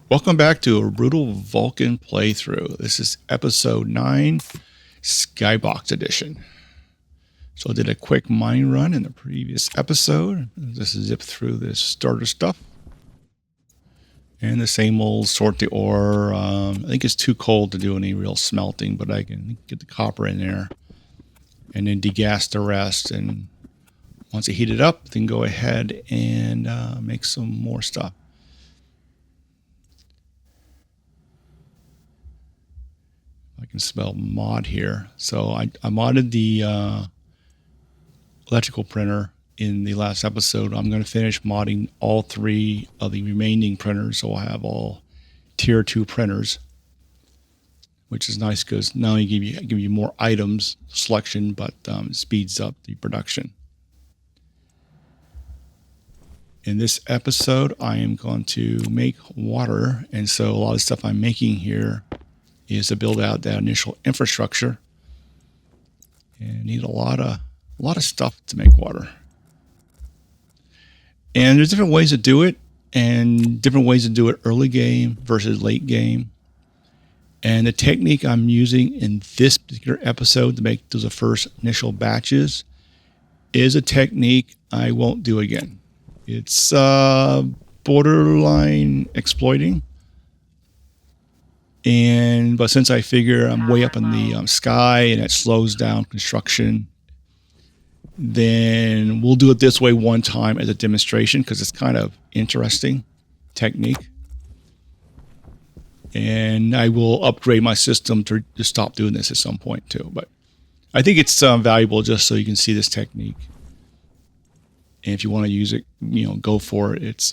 Welcome back to a brutal Vulcan playthrough. This is episode 9, Skybox edition. So I did a quick mine run in the previous episode. Just zip through this starter stuff. And the same old sort the ore. I think it's too cold to do any real smelting, but I can get the copper in there. And then degas the rest. And once I heat it up, then go ahead and make some more stuff. I can spell mod here. So I modded the electrical printer in the last episode. I'm going to finish modding all 3 of the remaining printers, so I'll have all tier 2 printers, which is nice because not only give you more items selection, but it speeds up the production. In this episode, I am going to make water, and so a lot of stuff I'm making here is to build out that initial infrastructure, and need a lot of stuff to make water. And there's different ways to do it, and different ways to do it early game versus late game. And the technique I'm using in this particular episode to make those first initial batches is a technique I won't do again. It's borderline exploiting. But since I figure I'm way up in the sky and it slows down construction, then we'll do it this way one time as a demonstration because it's kind of interesting technique. And I will upgrade my system to stop doing this at some point too. But I think it's valuable just so you can see this technique. And if you want to use it, go for it. It's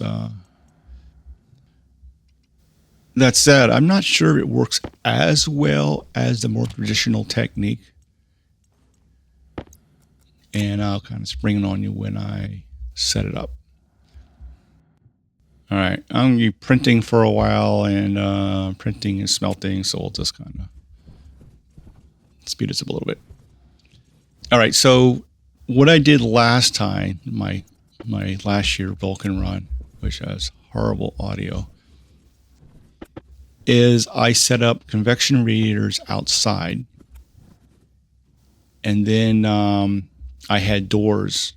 that said, I'm not sure it works as well as the more traditional technique. And I'll kind of spring it on you when I set it up. All right, I'm going to be printing for a while, and printing and smelting, so we'll just kind of speed this up a little bit. All right, so what I did last time, my last year Vulcan run, which has horrible audio, is I set up convection radiators outside, and then I had doors.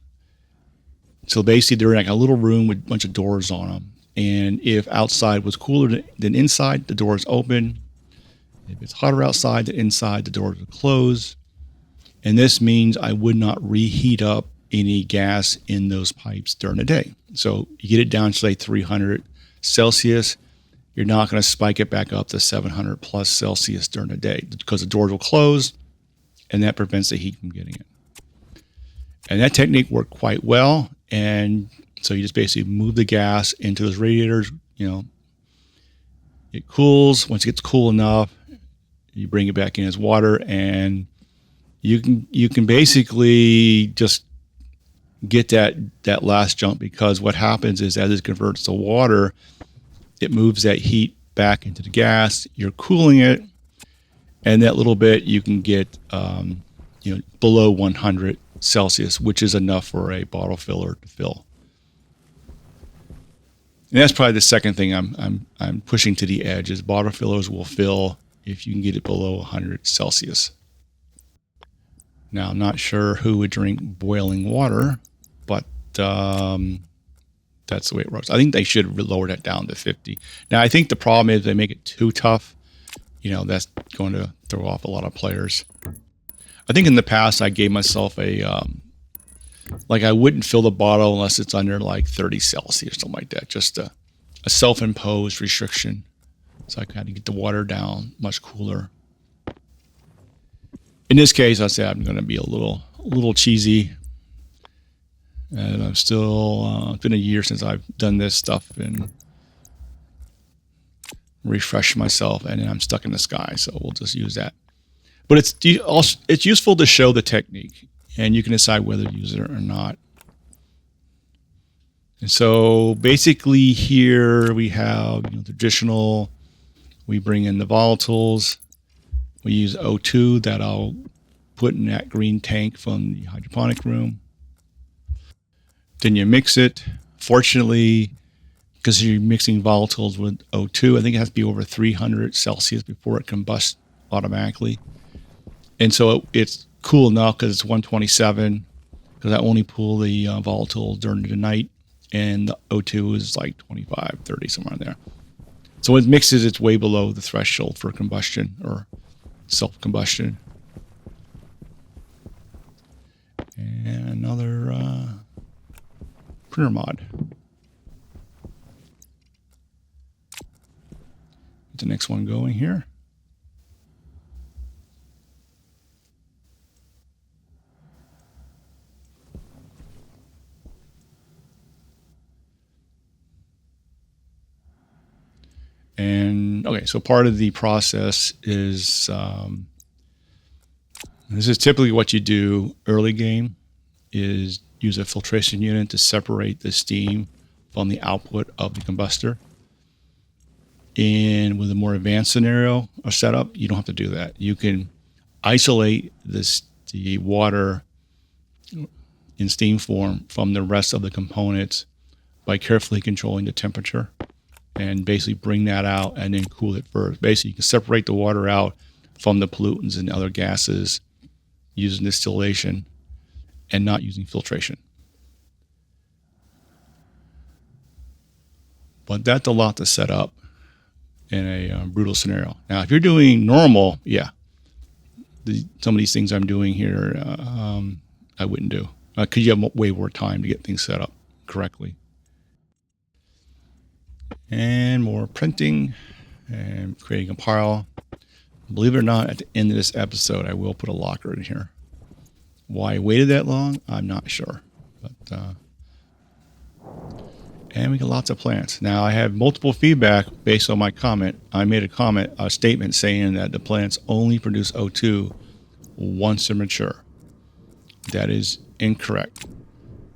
So basically they're like a little room with a bunch of doors on them, and if outside was cooler than inside, the doors open. If it's hotter outside than inside, the doors are closed. And this means I would not reheat up any gas in those pipes during the day. So you get it down to say 300 Celsius, you're not going to spike it back up to 700 plus Celsius during the day because the doors will close, and that prevents the heat from getting in. And that technique worked quite well. And so you just basically move the gas into those radiators. It cools. Once it gets cool enough, you bring it back in as water, and you can basically just get that last jump, because what happens is as it converts to water, it moves that heat back into the gas. You're cooling it, and that little bit you can get below 100 Celsius, which is enough for a bottle filler to fill. And that's probably the second thing I'm pushing to the edge is bottle fillers will fill if you can get it below 100 Celsius. Now, I'm not sure who would drink boiling water, but that's the way it works. I think they should lower that down to 50. Now, I think the problem is they make it too tough. That's going to throw off a lot of players. I think in the past I gave myself I wouldn't fill the bottle unless it's under like 30 Celsius or something like that. Just a self-imposed restriction. So I kind of get the water down much cooler. In this case, I say I'm going to be a little cheesy. And I'm still, it's been a year since I've done this stuff and refreshed myself, and then I'm stuck in the sky. So we'll just use that. But it's useful to show the technique, and you can decide whether to use it or not. And so basically here we have traditional. We bring in the volatiles. We use O2 that I'll put in that green tank from the hydroponic room. Then you mix it. Fortunately, because you're mixing volatiles with O2. I think it has to be over 300 Celsius before it combusts automatically. And so it's cool enough because it's 127, because I only pull the volatile during the night, and the O2 is like 25, 30, somewhere in there. So when it mixes, it's way below the threshold for combustion or self-combustion. And another printer mod. Get the next one going here. And okay, so part of the process is this is typically what you do early game, is use a filtration unit to separate the steam from the output of the combustor. And with a more advanced scenario or setup, you don't have to do that. You can isolate the water in steam form from the rest of the components by carefully controlling the temperature, and basically bring that out and then cool it first. Basically, you can separate the water out from the pollutants and other gases using distillation and not using filtration. But that's a lot to set up in a brutal scenario. Now, if you're doing normal, yeah, some of these things I'm doing here, I wouldn't do, because you have way more time to get things set up correctly. And more printing and creating a pile. Believe it or not, at the end of this episode, I will put a locker in here. Why I waited that long, I'm not sure. But and we got lots of plants. Now, I have multiple feedback based on my comment. I made a statement saying that the plants only produce O2 once they're mature. That is incorrect.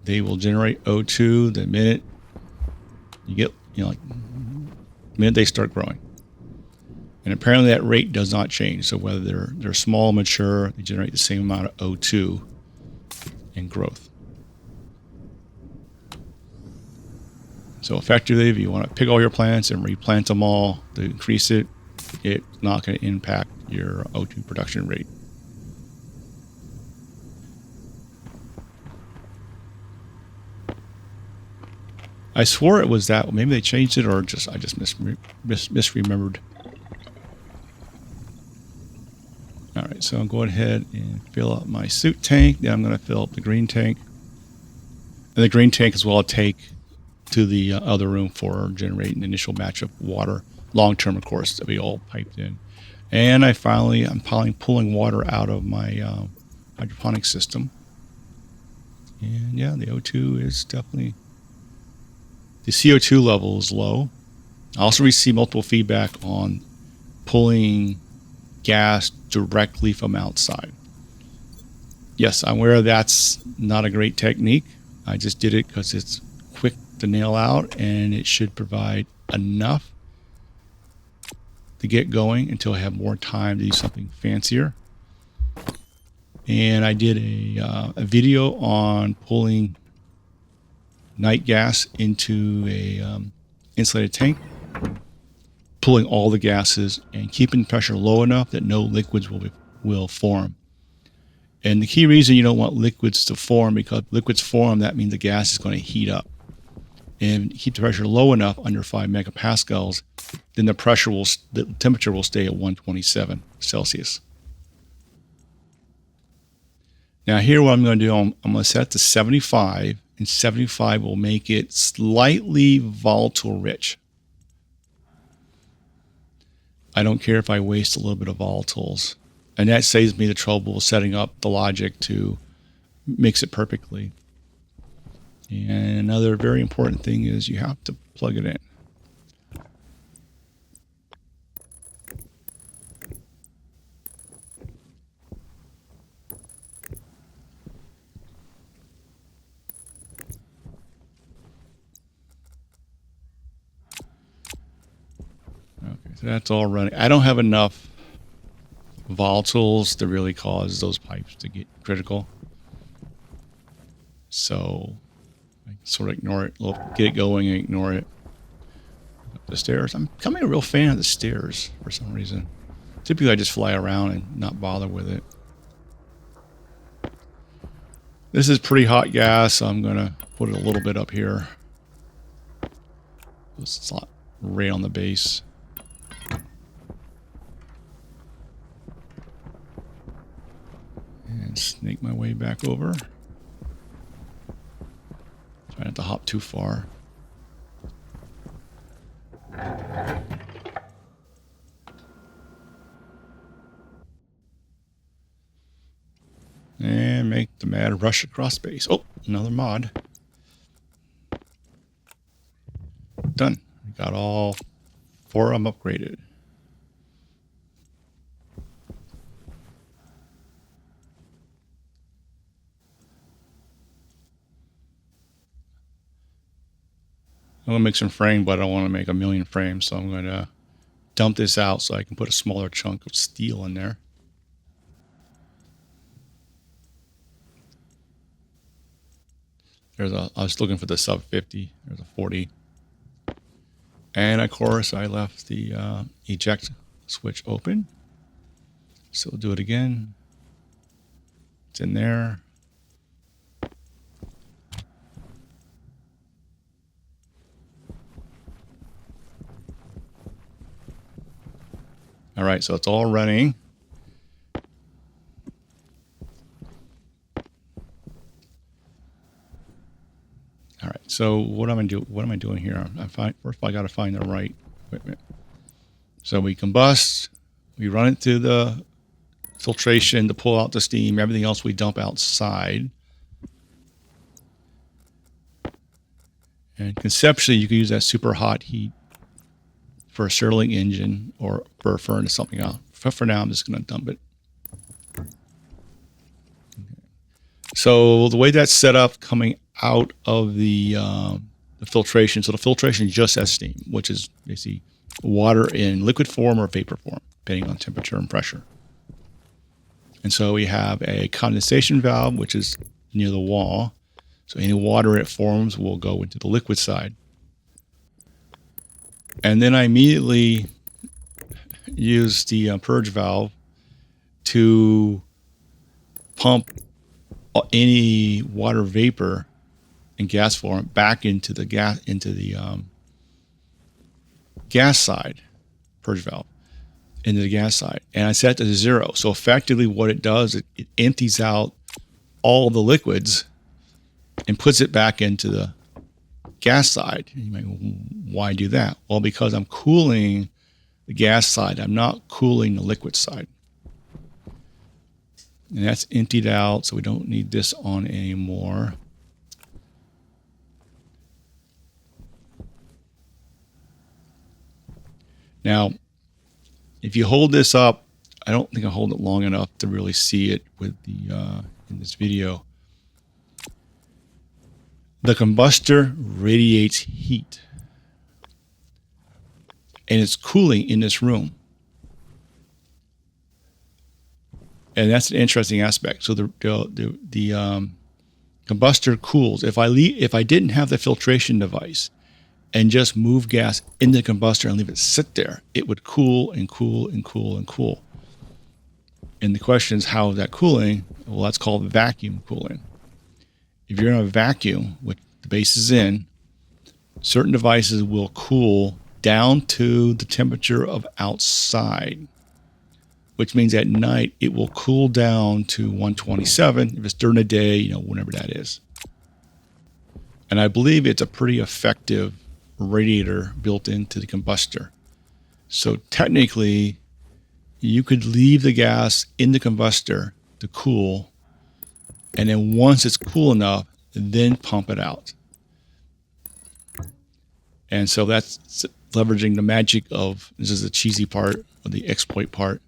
They will generate O2 the minute you get, the minute they start growing. And apparently that rate does not change. So whether they're small, mature, they generate the same amount of O2 in growth. So effectively, if you want to pick all your plants and replant them all to increase it, it's not going to impact your O2 production rate. I swore it was that. Maybe they changed it, or I just misremembered. All right, so I'll go ahead and fill up my suit tank. Then I'm going to fill up the green tank. And the green tank as well I'll take to the other room for generating the initial batch of water. Long term, of course, to be all piped in. And I'm pulling water out of my hydroponic system. And yeah, the O2 is definitely, the CO2 level is low. I also received multiple feedback on pulling gas directly from outside. Yes, I'm aware that's not a great technique. I just did it because it's quick to nail out, and it should provide enough to get going until I have more time to do something fancier. And I did a video on pulling night gas into a insulated tank, pulling all the gases and keeping pressure low enough that no liquids will form. And the key reason you don't want liquids to form, because liquids form, that means the gas is going to heat up. And keep the pressure low enough, under 5 megapascals, then the temperature will stay at 127 Celsius. Now here what I'm going to do, I'm going to set it to 75, and 75 will make it slightly volatile rich. I don't care if I waste a little bit of volatiles. And that saves me the trouble of setting up the logic to mix it perfectly. And another very important thing is you have to plug it in. Okay, so that's all running. I don't have enough volatiles to really cause those pipes to get critical. So I sort of ignore it, get it going and ignore it. The stairs. I'm becoming a real fan of the stairs for some reason. Typically I just fly around and not bother with it. This is pretty hot gas, so I'm going to put it a little bit up here. It's not right on the base. And snake my way back over. Try not to hop too far. And make the mad rush across base. Oh, another mod. Done. Got all 4 of them upgraded. I'm going to make some frame, but I don't want to make a million frames, so I'm going to dump this out so I can put a smaller chunk of steel in there. I was looking for the sub 50. There's a 40. And of course, I left the eject switch open. So we'll do it again. It's in there. All right, so it's all running. All right, so what am I doing here? First I got to find the right equipment. So we combust, we run it through the filtration to pull out the steam. Everything else we dump outside. And conceptually, you can use that super hot heat for a Stirling engine or for a furnace, something else. For now, I'm just going to dump it. So the way that's set up coming out of the filtration, so the filtration just has steam, which is basically water in liquid form or vapor form, depending on temperature and pressure. And so we have a condensation valve, which is near the wall. So any water it forms will go into the liquid side. And then I immediately use the purge valve to pump any water vapor and gas form back into the gas side, purge valve, into the gas side. And I set it to 0. So effectively what it does, it empties out all the liquids and puts it back into the gas side. You might go, why do that? Well, because I'm cooling the gas side. I'm not cooling the liquid side. And that's emptied out, so we don't need this on anymore. Now, if you hold this up, I don't think I hold it long enough to really see it with the in this video. The combustor radiates heat, and it's cooling in this room. And that's an interesting aspect. So the combustor cools. If I didn't have the filtration device and just move gas in the combustor and leave it sit there, it would cool and cool and cool and cool. And the question is, how is that cooling? Well, that's called vacuum cooling. If you're in a vacuum, which the base is in, certain devices will cool down to the temperature of outside, which means at night it will cool down to 127. If it's during the day, whenever that is. And I believe it's a pretty effective radiator built into the combustor. So technically, you could leave the gas in the combustor to cool, and then once it's cool enough, then pump it out. And so that's leveraging the magic of, this is the cheesy part, or the exploit part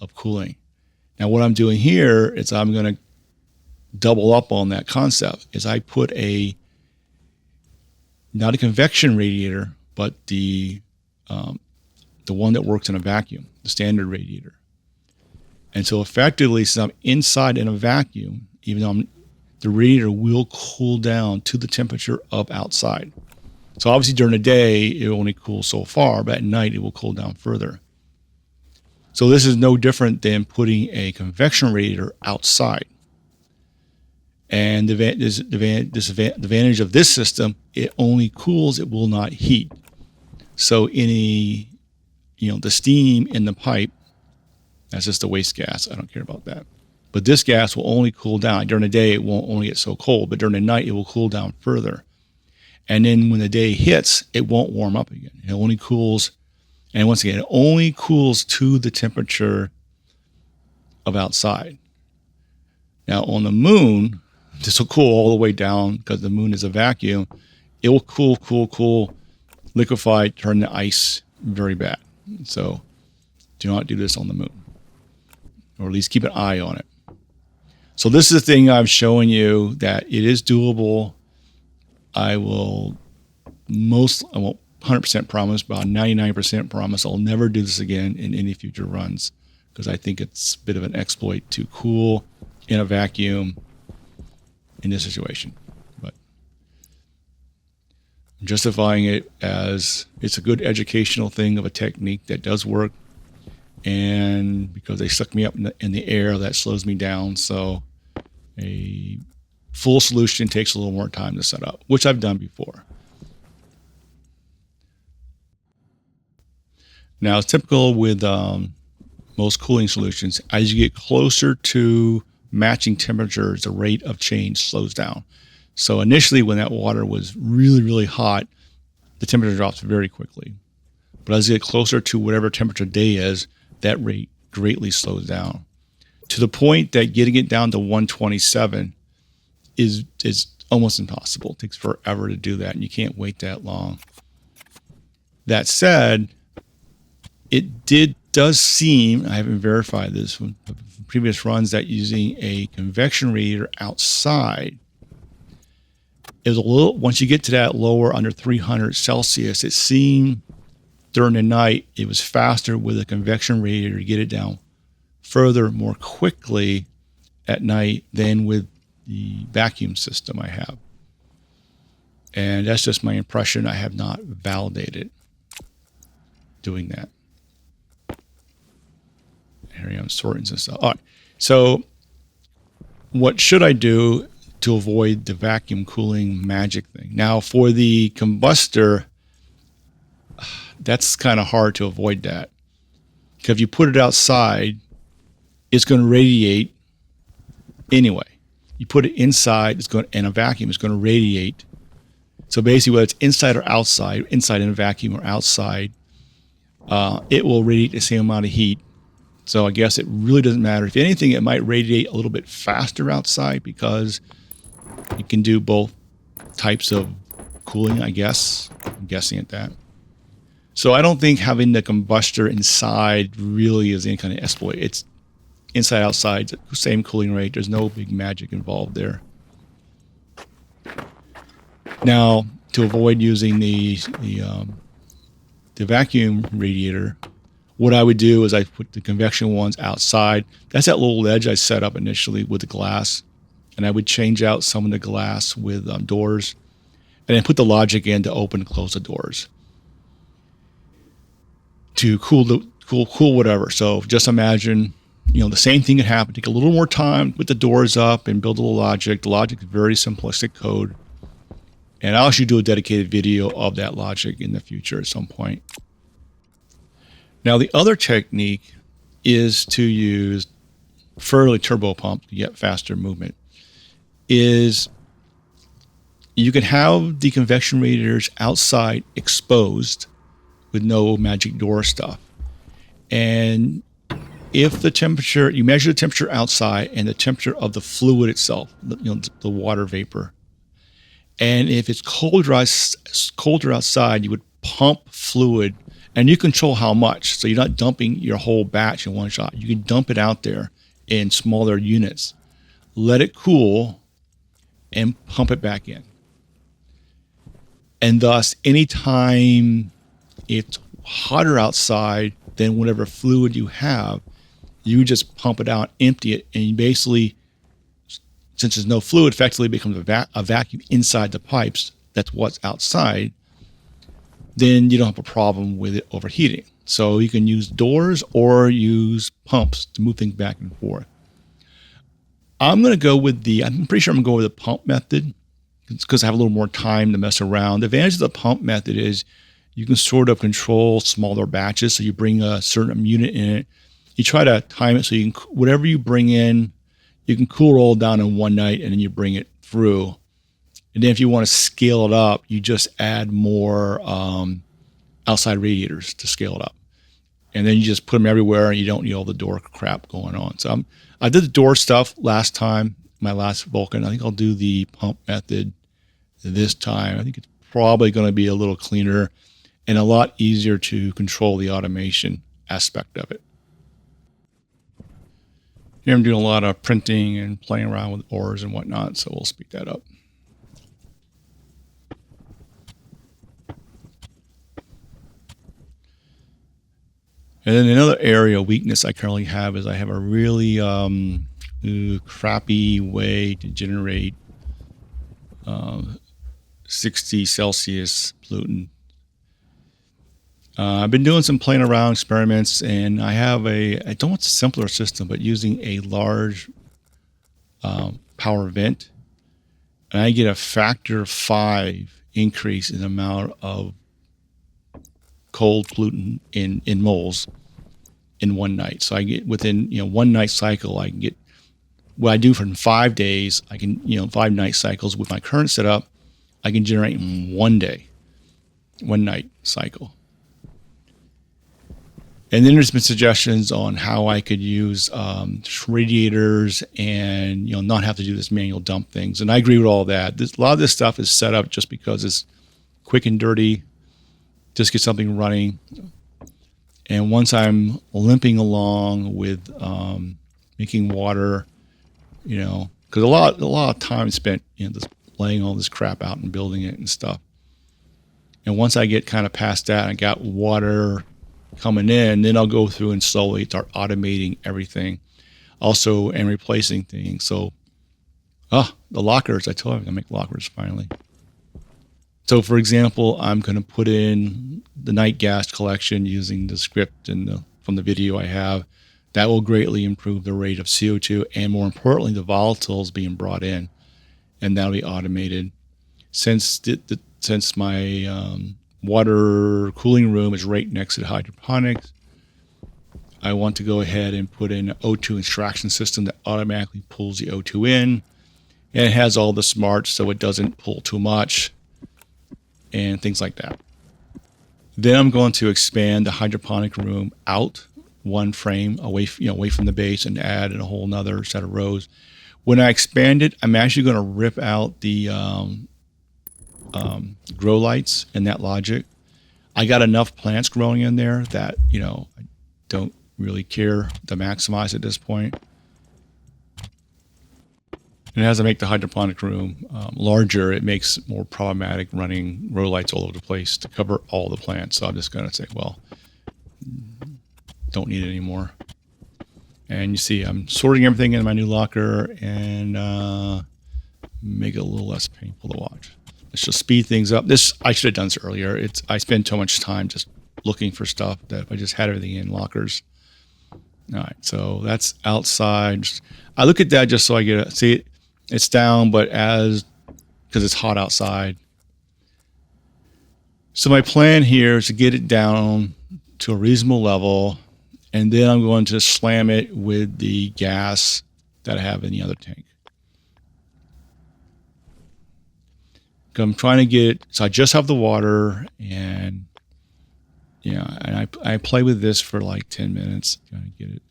of cooling. Now what I'm doing here is I'm going to double up on that concept, is I put not a convection radiator, but the one that works in a vacuum, the standard radiator. And so effectively, since I'm inside in a vacuum, even though the radiator will cool down to the temperature of outside. So obviously during the day, it only cools so far, but at night it will cool down further. So this is no different than putting a convection radiator outside. And the advantage of this system, it only cools, it will not heat. So any, the steam in the pipe, that's just the waste gas. I don't care about that. But this gas will only cool down. During the day, it won't only get so cold, but during the night, it will cool down further. And then when the day hits, it won't warm up again. It only cools. And once again, it only cools to the temperature of outside. Now on the moon, this will cool all the way down because the moon is a vacuum. It will cool, liquefy, turn the ice very bad. So do not do this on the moon, or at least keep an eye on it. So this is the thing I'm showing you that it is doable. I won't 100% promise, but 99% promise I'll never do this again in any future runs, because I think it's a bit of an exploit to cool in a vacuum in this situation. But I'm justifying it as it's a good educational thing of a technique that does work, and because they suck me up in the air, that slows me down. So a full solution takes a little more time to set up, which I've done before. Now, it's typical with most cooling solutions, as you get closer to matching temperatures, the rate of change slows down. So initially, when that water was really, really hot, the temperature drops very quickly. But as you get closer to whatever temperature day is, that rate greatly slows down, to the point that getting it down to 127 is almost impossible. It takes forever to do that, and you can't wait that long. That said, it does seem, I haven't verified this from previous runs, that using a convection radiator outside is a little, once you get to that lower under 300 Celsius, it seemed during the night it was faster with a convection radiator to get it down further more quickly at night than with the vacuum system I have. And that's just my impression. I have not validated doing that. Here I am sorting some stuff. All right. So what should I do to avoid the vacuum cooling magic thing? Now, for the combustor, that's kind of hard to avoid that. Because if you put it outside, it's going to radiate anyway. You put it inside, and a vacuum is going to radiate. So basically, whether it's inside or outside, inside in a vacuum or outside, it will radiate the same amount of heat. So I guess it really doesn't matter. If anything, it might radiate a little bit faster outside because you can do both types of cooling, I guess. I'm guessing at that. So I don't think having the combustor inside really is any kind of exploit. It's inside, outside, same cooling rate. There's no big magic involved there. Now, to avoid using the vacuum radiator, what I would do is I put the convection ones outside. That's that little ledge I set up initially with the glass. And I would change out some of the glass with doors, and then put the logic in to open and close the doors to cool whatever. So just imagine, the same thing could happen. Take a little more time, put the doors up and build a little logic. The logic is very simplistic code. And I'll actually do a dedicated video of that logic in the future at some point. Now, the other technique is to use fairly turbo pump to get faster movement. Is you can have the convection radiators outside exposed with no magic door stuff. And if the temperature, you measure the temperature outside and the temperature of the fluid itself, the water vapor. And if it's colder outside, you would pump fluid, and you control how much. So you're not dumping your whole batch in one shot. You can dump it out there in smaller units, let it cool, and pump it back in. And thus, anytime it's hotter outside than whatever fluid you have, you just pump it out, empty it, and you basically, since there's no fluid, effectively becomes a vacuum inside the pipes. That's what's outside. then you don't have a problem with it overheating. So you can use doors or use pumps to move things back and forth. I'm pretty sure I'm going to go with the pump method because I have a little more time to mess around. The advantage of the pump method is you can sort of control smaller batches. So you bring a certain unit in it. You try to time it so you can, whatever you bring in, you can cool roll down in one night and then you bring it through. And then if you want to scale it up, you just add more outside radiators to scale it up. And then you just put them everywhere and you don't need all the door crap going on. So I did the door stuff last time, my last Vulcan. I think I'll do the pump method this time. I think it's probably going to be a little cleaner and a lot easier to control the automation aspect of it. Here I'm doing a lot of printing and playing around with ores and whatnot, so we'll speed that up. And then another area of weakness I currently have is I have a really crappy way to generate 60 Celsius pollutant. I've been doing some playing around experiments, and I have I don't want a simpler system, but using a large power vent, and I get a factor of 5 increase in the amount of cold pollutant in moles in one night. So I get within 1 night cycle, I can get what I do for 5 days. I can 5 night cycles with my current setup. I can generate in 1 day, 1 night cycle. And then there's been suggestions on how I could use radiators and not have to do this manual dump things. And I agree with all that. A lot of this stuff is set up just because it's quick and dirty. Just get something running. And once I'm limping along with making water, because a lot of time spent just laying all this crap out and building it and stuff. And once I get kind of past that, I got water coming in, then I'll go through and slowly start automating everything, also and replacing things. So, the lockers, I told you I'm gonna make lockers finally. So, for example, I'm going to put in the night gas collection using the script and from the video I have. That will greatly improve the rate of CO2 and, more importantly, the volatiles being brought in, and that'll be automated. Since my water cooling room is right next to the hydroponics, I want to go ahead and put in an O2 extraction system that automatically pulls the O2 in, and it has all the smarts so it doesn't pull too much and things like that. Then I'm going to expand the hydroponic room out 1 frame away from the base and add a whole nother set of rows. When I expand it, I'm actually going to rip out the grow lights in that logic. I got enough plants growing in there that I don't really care to maximize at this point. And as I make the hydroponic room larger, it makes it more problematic running grow lights all over the place to cover all the plants. So I'm just going to say, well, don't need it anymore. And you see, I'm sorting everything in my new locker and make it a little less painful to watch. Let's just speed things up. I should have done this earlier. I spend too much time just looking for stuff that if I just had everything in lockers. All right, so that's outside. I look at that just so I get see it. It's down, but because it's hot outside. So my plan here is to get it down to a reasonable level, and then I'm going to slam it with the gas that I have in the other tank. I'm trying to get, so I just have the water, and and I play with this for like 10 minutes, trying to get it.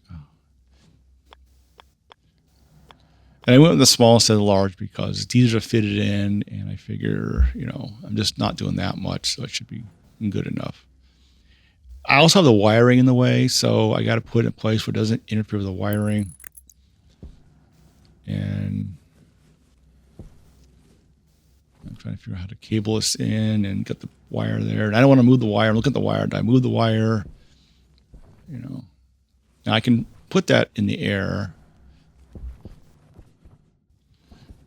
And I went with the small instead of the large because it's easier to fit it in, and I figure, I'm just not doing that much, so it should be good enough. I also have the wiring in the way, so I got to put it in a place where it doesn't interfere with the wiring. And I'm trying to figure out how to cable this in and get the wire there. And I don't want to move the wire. Look at the wire. Did I move the wire? Now I can put that in the air.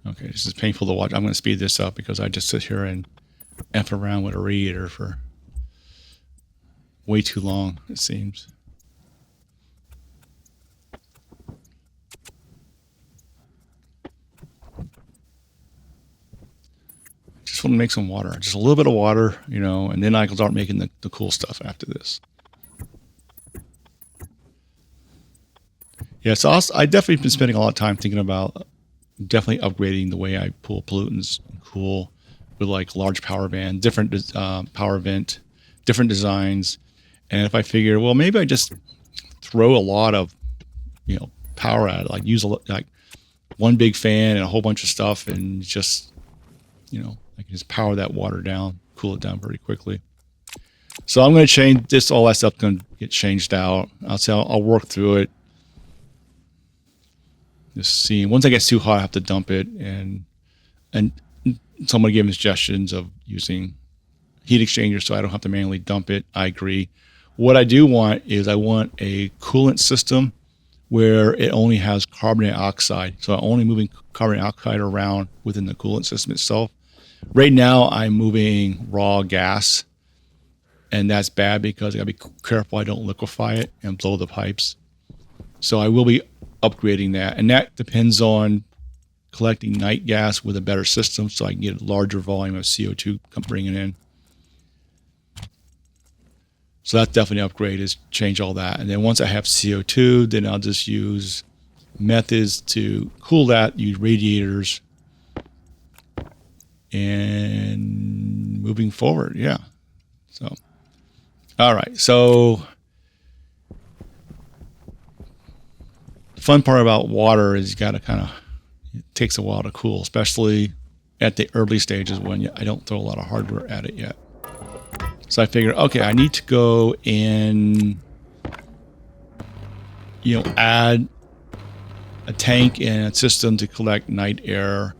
Okay, this is painful to watch. I'm going to speed this up because I just sit here and F around with a radiator for way too long, it seems. Just want to make some water, just a little bit of water, and then I can start making the cool stuff after this. Yeah, so I definitely been spending a lot of time thinking about definitely upgrading the way I pull pollutants and cool with like large power band, different power vent, different designs. And if I figure, well, maybe I just throw a lot of, power at it, like use like one big fan and a whole bunch of stuff, and just, I can just power that water down, cool it down very quickly. So I'm going to change this. All that stuff going to get changed out. I'll work through it. Just seeing, once it gets too hot, I have to dump it, and someone gave me suggestions of using heat exchangers so I don't have to manually dump it. I agree. What I do want is I want a coolant system where it only has carbon dioxide. So I'm only moving carbon dioxide around within the coolant system itself. Right now I'm moving raw gas, and that's bad because I gotta be careful I don't liquefy it and blow the pipes. So I will be upgrading that, and that depends on collecting night gas with a better system so I can get a larger volume of CO2 bringing in. So that's definitely an upgrade, is change all that. And then once I have CO2, then I'll just use methods to cool that, use radiators, and moving forward, yeah. So, all right, so the fun part about water is you got to it takes a while to cool, especially at the early stages when I don't throw a lot of hardware at it yet. So I figured, okay, I need to go and, add a tank and a system to collect night air.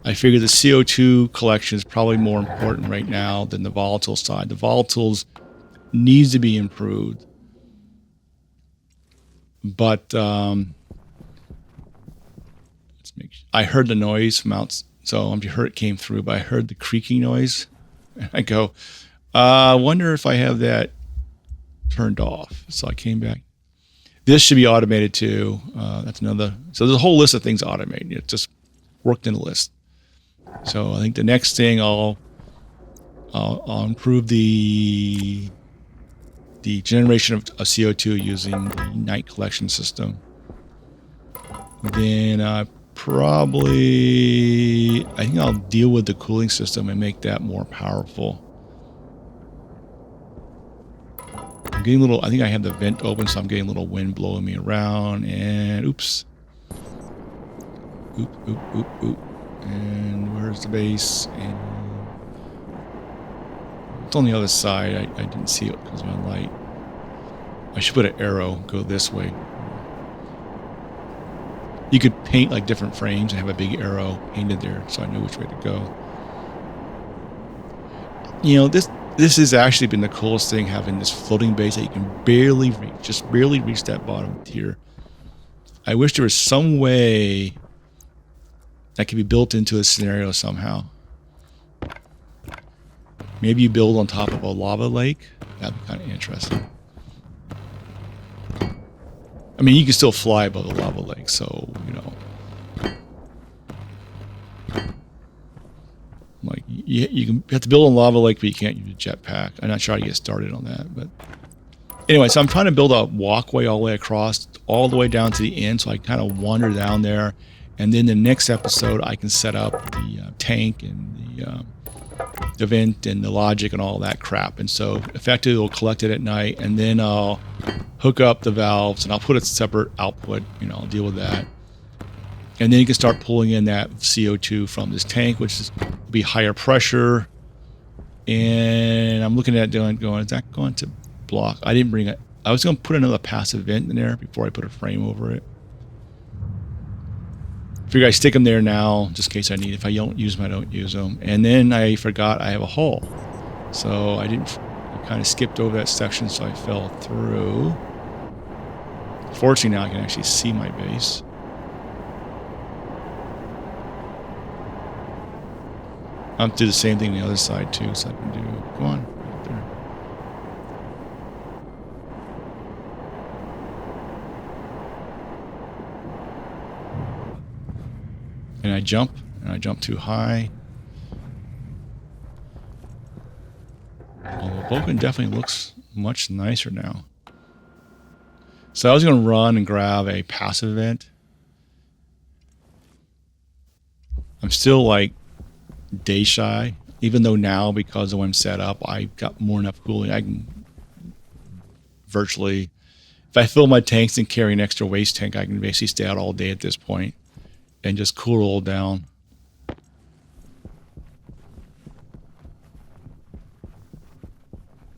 I figure the CO2 collection is probably more important right now than the volatile side. The volatiles needs to be improved. But I heard the noise from out, so I'm sure it came through, but I heard the creaking noise. And I go, I wonder if I have that turned off. So I came back. This should be automated too. That's another. So there's a whole list of things automated. It just worked in the list. So I think the next thing I'll improve the generation of CO2 using the night collection system. Then I think I'll deal with the cooling system and make that more powerful. I'm getting a little, I think I have the vent open, so I'm getting a little wind blowing me around, and oops. Oop. And where's the base? And it's on the other side. I didn't see it because of my light. I should put an arrow, go this way. You could paint like different frames and have a big arrow painted there so I know which way to go. This has actually been the coolest thing, having this floating base that you can barely reach that bottom tier. I wish there was some way that could be built into a scenario somehow. Maybe you build on top of a lava lake. That'd be kind of interesting. I mean, you can still fly above the lava lake, so, like, you have to build on lava lake, but you can't use a jetpack. I'm not sure how to get started on that, but anyway, so I'm trying to build a walkway all the way across, all the way down to the end, so I kind of wander down there, and then the next episode I can set up the tank and the vent and the logic and all that crap. And so effectively we'll collect it at night, and then I'll hook up the valves and I'll put a separate output, I'll deal with that. And then you can start pulling in that CO2 from this tank, which will be higher pressure. And I'm looking at it going, is that going to block? I didn't bring it. I was going to put another passive vent in there before I put a frame over it. Figure I stick them there now, just in case I need. If I don't use them, I don't use them. And then I forgot I have a hull. So I kind of skipped over that section, so I fell through. Fortunately, now I can actually see my base. I'll do the same thing on the other side too, so I can do, go on, right I jump, and I jump too high. Although Vulcan definitely looks much nicer now. So I was going to run and grab a passive event. I'm still like day shy, even though now, because of when I'm set up, I've got more enough cooling. I can virtually, if I fill my tanks and carry an extra waste tank, I can basically stay out all day at this point and just cool down.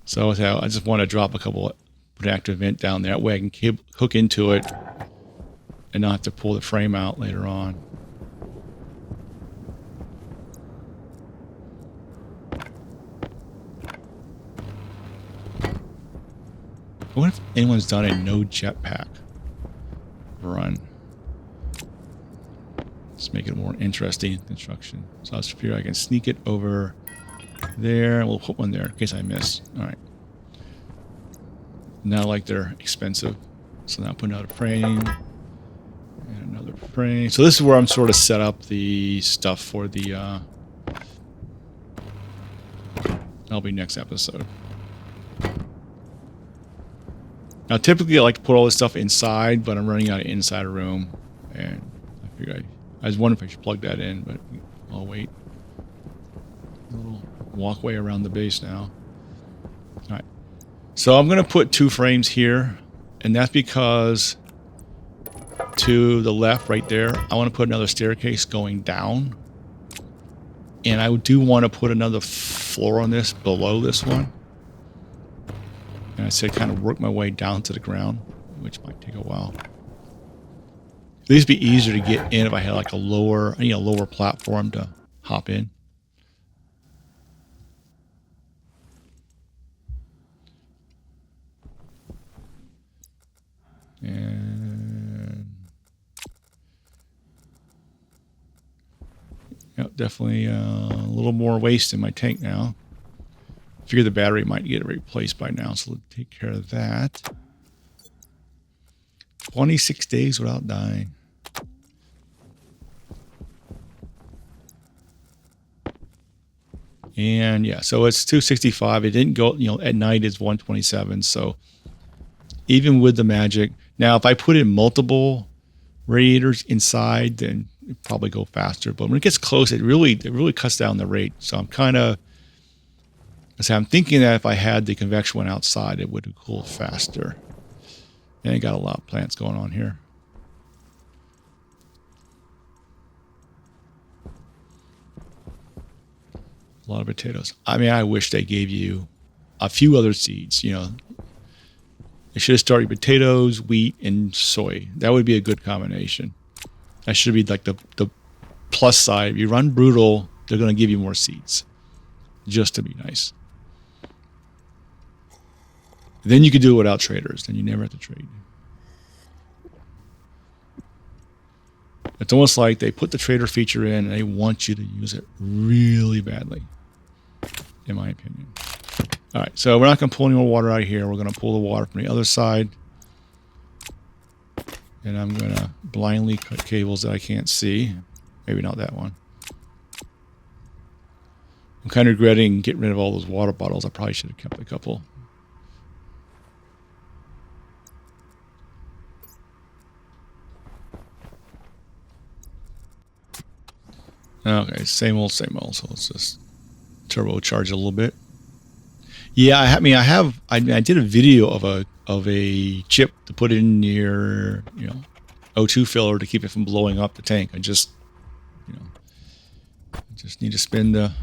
So I just want to drop a couple, put an active vent down there. That way I can hook into it and not have to pull the frame out later on. I wonder if anyone's done a no jetpack run. Let's make it more interesting construction. So I'll figure I can sneak it over there. We'll put one there in case I miss. All right. Not like they're expensive. So now put another frame and another frame. So this is where I'm sort of set up the stuff for the. That'll be next episode. Now, typically, I like to put all this stuff inside, but I'm running out of inside a room, and I figured I was wondering if I should plug that in, but I'll wait. A little walkway around the base now. All right. So I'm going to put 2 frames here, and that's because to the left right there, I want to put another staircase going down. And I do want to put another floor on this below this one. And I said kind of work my way down to the ground, which might take a while. At least be easier to get in if I had like a lower platform to hop in. And definitely a little more waste in my tank now. I figure the battery might get replaced by now, so let's take care of that. 26 days without dying. And yeah, so it's 265. It didn't go, at night it's 127. So even with the magic, now if I put in multiple radiators inside, then it'd probably go faster. But when it gets close, it really cuts down the rate. So I'm thinking that if I had the convection one outside, it would cool faster. And I got a lot of plants going on here. A lot of potatoes. I mean, I wish they gave you a few other seeds, They should have started potatoes, wheat, and soy. That would be a good combination. That should be like the plus side. If you run brutal, they're going to give you more seeds. Just to be nice. Then you could do it without traders. Then you never have to trade. It's almost like they put the trader feature in and they want you to use it really badly, in my opinion. All right, so we're not going to pull any more water out of here. We're going to pull the water from the other side. And I'm going to blindly cut cables that I can't see. Maybe not that one. I'm kind of regretting getting rid of all those water bottles. I probably should have kept a couple. Okay, same old, same old. So let's just turbocharge it a little bit. Yeah, I did a video of a chip to put in your O2 filler to keep it from blowing up the tank. I just need to spend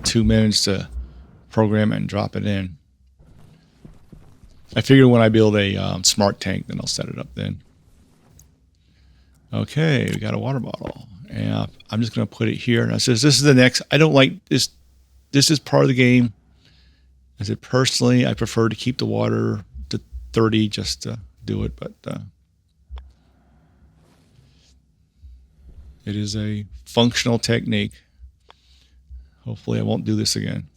2 minutes to program it and drop it in. I figure when I build a smart tank, then I'll set it up then. Okay, we got a water bottle. And I'm just going to put it here. And I says, this is the next. I don't like this. This is part of the game. I said, personally, I prefer to keep the water to 30 just to do it. But it is a functional technique. Hopefully I won't do this again.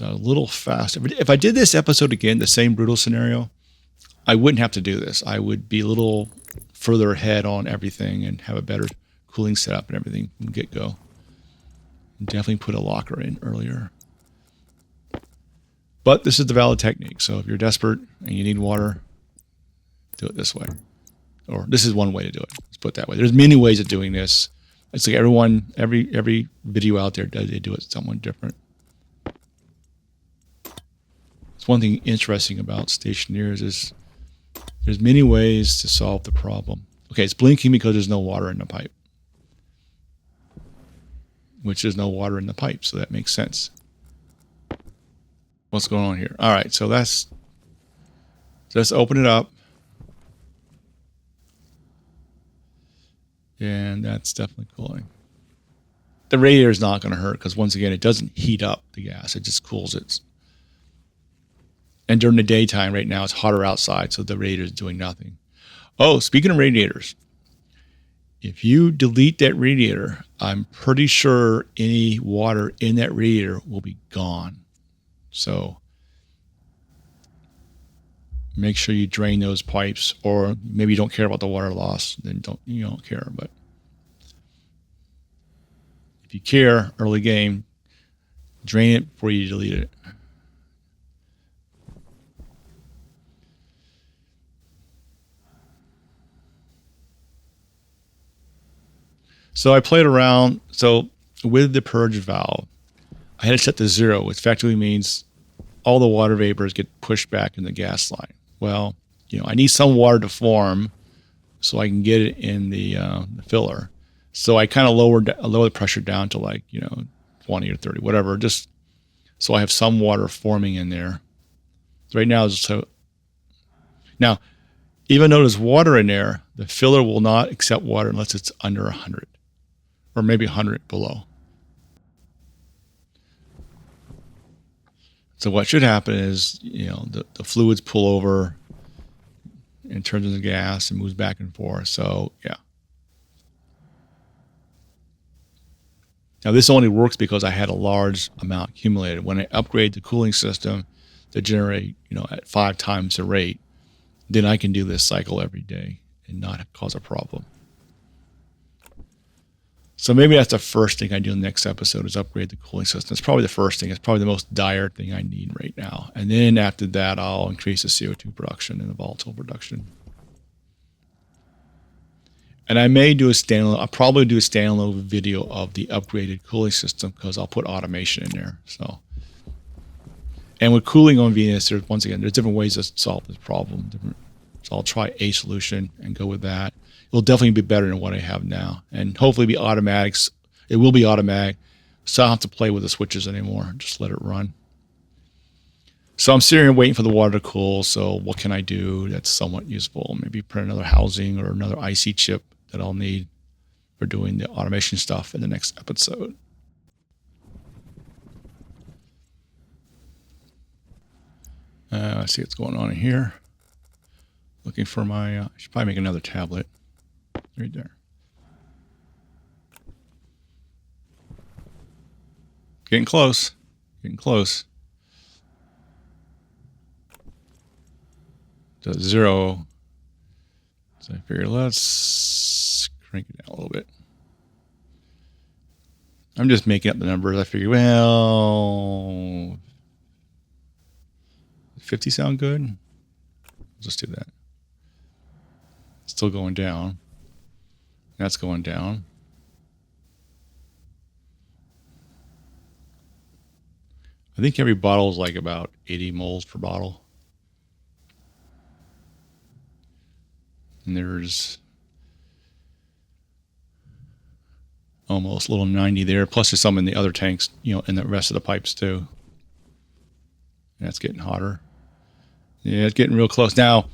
was a little fast. If I did this episode again, the same brutal scenario, I wouldn't have to do this. I would be a little further ahead on everything and have a better cooling setup and everything from get-go. Definitely put a locker in earlier. But this is the valid technique. So if you're desperate and you need water, do it this way. Or this is one way to do it. Let's put it that way. There's many ways of doing this. It's like every video out there, they do it somewhat different. It's one thing interesting about Stationeers is there's many ways to solve the problem. Okay, it's blinking because there's no water in the pipe. Which there's no water in the pipe, so that makes sense. What's going on here? All right, so let's open it up. And that's definitely cooling. The radiator is not going to hurt because, once again, it doesn't heat up the gas. It just cools it. And during the daytime right now, it's hotter outside, so the radiator is doing nothing. Oh, speaking of radiators, if you delete that radiator, I'm pretty sure any water in that radiator will be gone. So make sure you drain those pipes, or maybe you don't care about the water loss, then you don't care. But if you care, early game, drain it before you delete it. So I played around. So with the purge valve, I had it set to 0, which effectively means all the water vapors get pushed back in the gas line. Well, I need some water to form so I can get it in the filler. So I kind of lower the pressure down to 20 or 30, whatever, just so I have some water forming in there. So right now, now, even though there's water in there, the filler will not accept water unless it's under 100 or maybe 100 below. So what should happen is, the fluids pull over and turns into gas and moves back and forth. So, yeah. Now, this only works because I had a large amount accumulated. When I upgrade the cooling system to generate, at 5 times the rate, then I can do this cycle every day and not cause a problem. So maybe that's the first thing I do in the next episode is upgrade the cooling system. It's probably the first thing. It's probably the most dire thing I need right now. And then after that, I'll increase the CO2 production and the volatile production. And I may do I'll probably do a standalone video of the upgraded cooling system because I'll put automation in there. So, and with cooling on Venus, there's different ways to solve this problem. So I'll try a solution and go with that. It'll definitely be better than what I have now, and hopefully be automatic. It will be automatic, so I don't have to play with the switches anymore. Just let it run. So I'm sitting here waiting for the water to cool. So what can I do that's somewhat useful? Maybe print another housing or another IC chip that I'll need for doing the automation stuff in the next episode. Let's see what's going on in here. Looking for I should probably make another tablet. Right there. Getting close. To 0. So I figure let's crank it down a little bit. I'm just making up the numbers. I figure, 50 sound good? Let's do that. Still going down. That's going down. I think every bottle is like about 80 moles per bottle. And there's almost a little 90 there. Plus there's some in the other tanks, in the rest of the pipes too. And that's getting hotter. Yeah, it's getting real close. Now,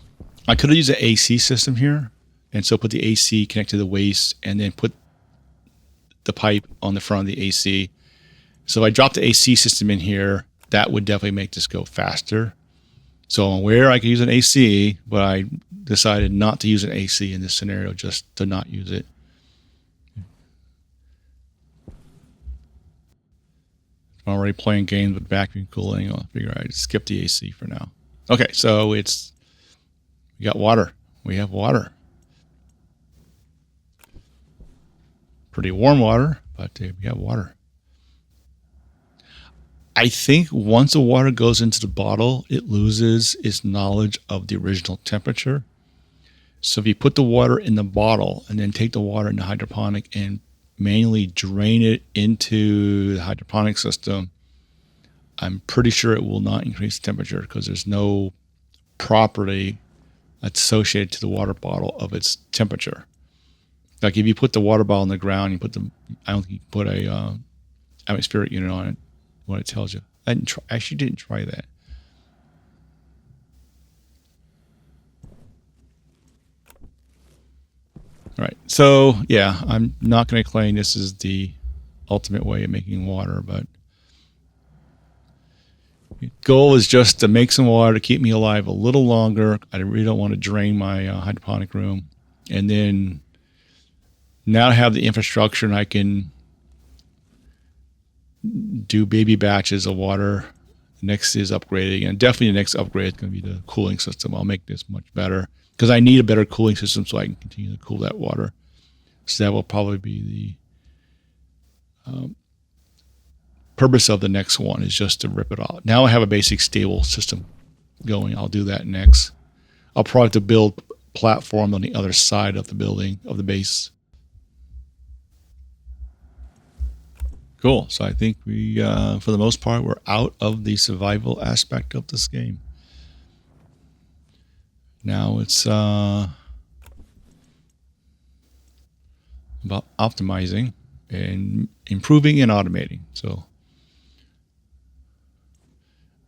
I could have used an AC system here. And so put the AC connect to the waste and then put the pipe on the front of the AC. So if I drop the AC system in here, that would definitely make this go faster. So I'm aware I could use an AC, but I decided not to use an AC in this scenario, just to not use it. I'm already playing games with vacuum cooling. I'll figure I'd skip the AC for now. Okay, so we got water. We have water. Pretty warm water, but we have water. I think once the water goes into the bottle, it loses its knowledge of the original temperature. So if you put the water in the bottle and then take the water in the hydroponic and manually drain it into the hydroponic system, I'm pretty sure it will not increase the temperature because there's no property associated to the water bottle of its temperature. Like if you put the water bottle in the ground, I don't think you can put a atmospheric unit on it. What it tells you. I actually didn't try that. All right. So yeah, I'm not going to claim this is the ultimate way of making water, but the goal is just to make some water to keep me alive a little longer. I really don't want to drain my hydroponic room. And then now I have the infrastructure and I can do baby batches of water. Next is upgrading, and definitely the next upgrade is going to be the cooling system. I'll make this much better because I need a better cooling system so I can continue to cool that water. So that will probably be the purpose of the next one, is just to rip it out. Now I have a basic stable system going. I'll do that next. I'll probably have to build platform on the other side of the building, of the base. Cool. So I think we, for the most part, we're out of the survival aspect of this game. Now it's about optimizing and improving and automating. So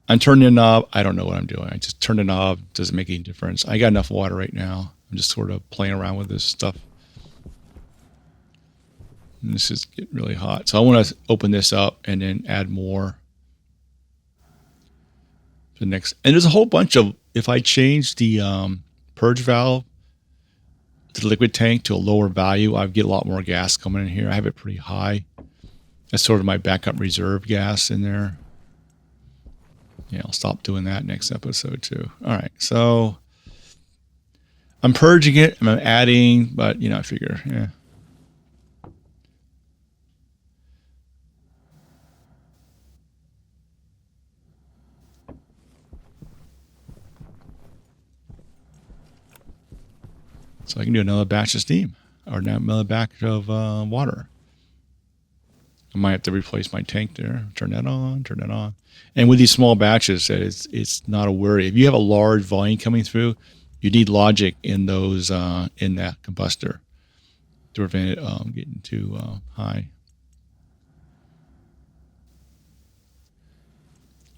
I'm turning the knob. I don't know what I'm doing. I just turn the knob. Doesn't make any difference. I got enough water right now. I'm just sort of playing around with this stuff. And this is getting really hot. So I want to open this up and then add more to the next. And there's a whole bunch of, if I change the purge valve to the liquid tank to a lower value, I get a lot more gas coming in here. I have it pretty high. That's sort of my backup reserve gas in there. Yeah, I'll stop doing that next episode too. All right, so I'm purging it. I'm adding, but I figure, yeah. So I can do another batch of steam or another batch of water. I might have to replace my tank there. Turn that on, turn that on. And with these small batches, it's not a worry. If you have a large volume coming through, you need logic in those in that combustor to prevent it getting too high.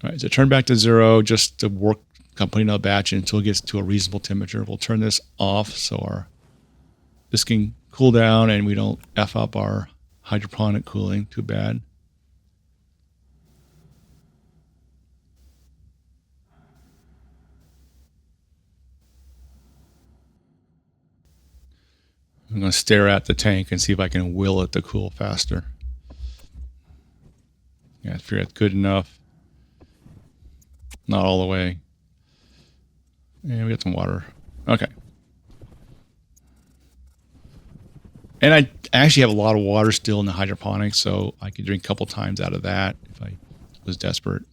All right, so turn back to 0 just to work completing a batch until it gets to a reasonable temperature. We'll turn this off so this can cool down and we don't F up our hydroponic cooling too bad. I'm going to stare at the tank and see if I can will it to cool faster. Yeah, I figure it's good enough. Not all the way. Yeah, we got some water. Okay. And I actually have a lot of water still in the hydroponics, so I could drink a couple times out of that if I was desperate.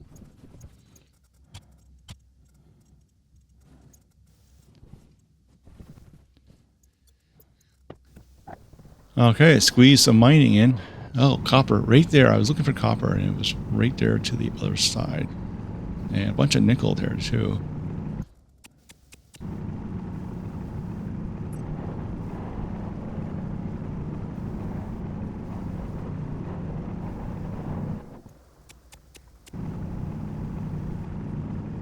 Okay, squeeze some mining in. Oh, copper right there. I was looking for copper, and it was right there to the other side. And a bunch of nickel there, too.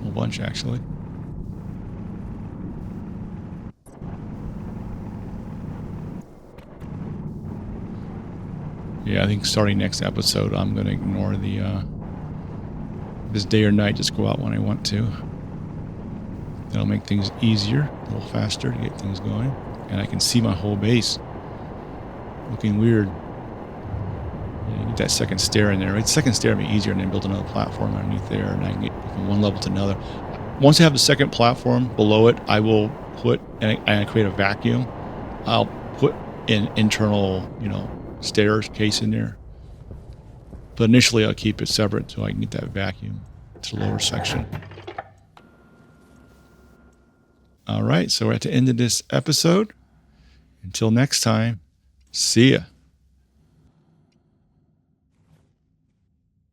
A bunch, actually. Yeah, I think starting next episode, I'm going to ignore the this day or night, just go out when I want to. That'll make things easier, a little faster to get things going. And I can see my whole base looking weird. Yeah, you can that second stair in there. The second stair would be easier, and then build another platform underneath there, and I can get from one level to another. Once I have the second platform below it, I will put, and I create a vacuum. I'll put an internal, stairs case in there. But initially, I'll keep it separate so I can get that vacuum to the lower section. All right, so we're at the end of this episode. Until next time, see ya.